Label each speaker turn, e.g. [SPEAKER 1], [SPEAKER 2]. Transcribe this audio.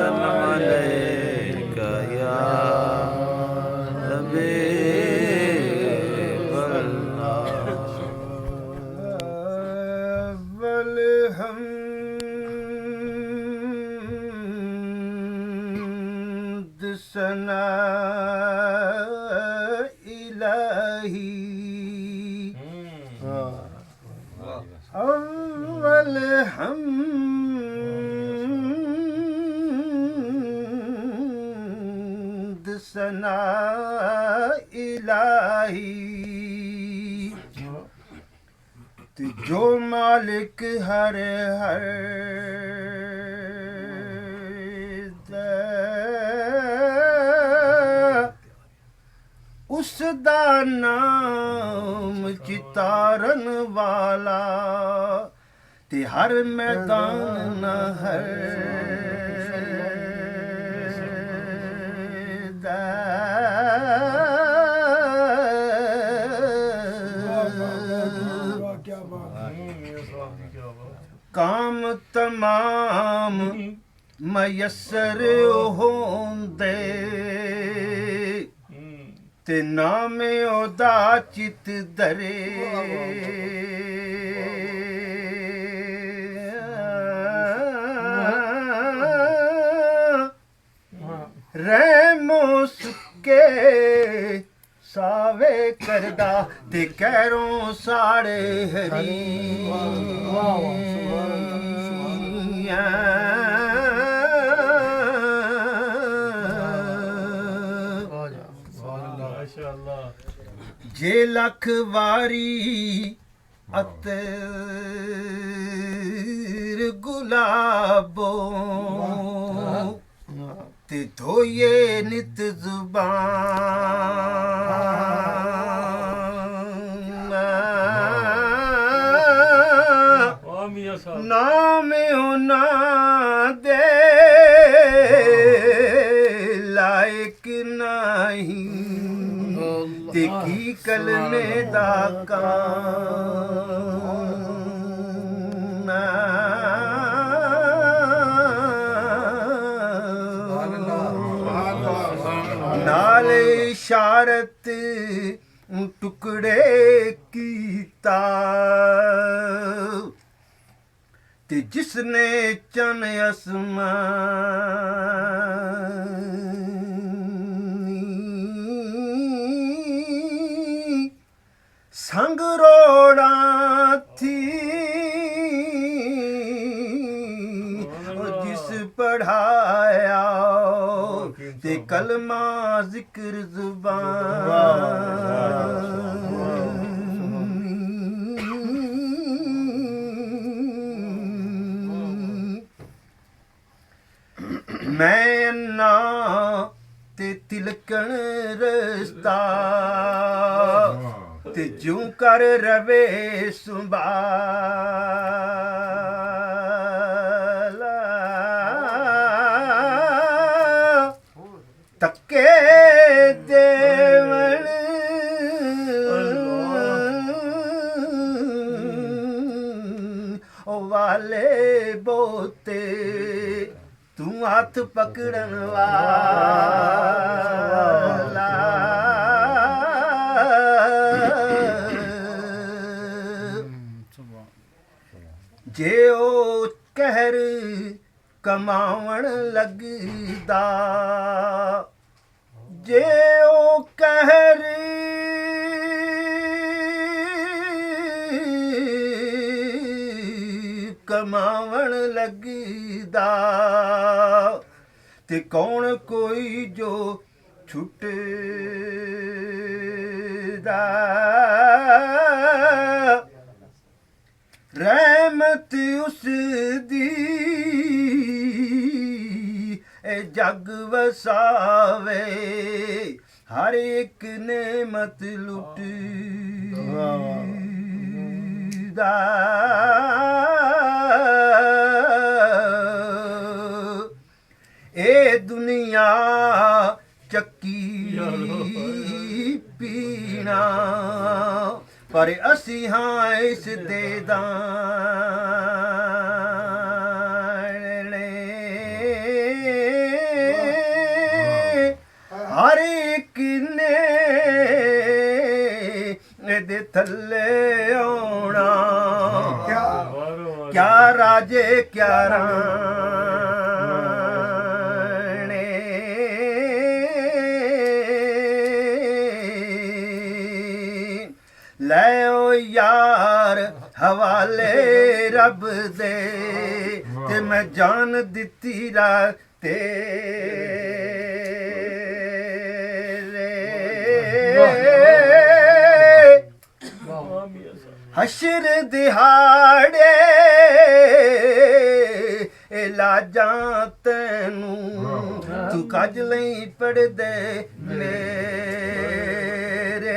[SPEAKER 1] वसल्लम अलैका या हबीबल्लाह।
[SPEAKER 2] वलहम्द सना इलाही वलहम्द सना इलाही। जो मालिक हर हर उस दा नाम चितारन वाला ते हर मैदान न हर काम तमाम मयसर होंदे ते नामे ओदा चित दरे। रहमो सुके सावे करदा ते कैरों साड़े हरी। जे लख वारी अतर गुलाबो ते धोये नित जुबान। नाम होना दे लायक नहीं ते की कलमे दा काम। नाले इशारत टुकड़े कीता ते जिसने चन आसमां संग रोड़ा थी जिस पढ़ाया ते कलमा जिक्र जुबान। मैं ना ते तिलकन रस्ता ते जूं कर रवे सुबाला। तके देवण वाले बोते तू हाथ पकड़न वाला। जे ओ कहर कमावण लगदा जे ओ कहर कमावण लगदा ते कौन कोई जो छुटदा। रहमत उस दी ए जग वसावे हर एक नेमत लुटदा। ए दुनिया चक्की पीना पर असी हाँ इस दे दाने। ਦੇ ਥੱਲੇ ਆਉਣਾ ਕਿਆ ਰਾਜੇ ਕਿਆ ਰਾਣੇ ਲੈ ਓ ਯਾਰ ਹਵਾਲੇ ਰੱਬ ਦੇ ਤੇ ਮੈਂ ਜਾਨ ਦਿੱਤੀ ਰਾ ਤੇਰੇ ਹਸ਼ਰ ਦਿਹਾੜੇ ਲਾਜਾਂ ਤੈਨੂੰ ਤੂੰ ਕੱਜ ਲਈ ਪੜਦੇ ਮੇਰੇ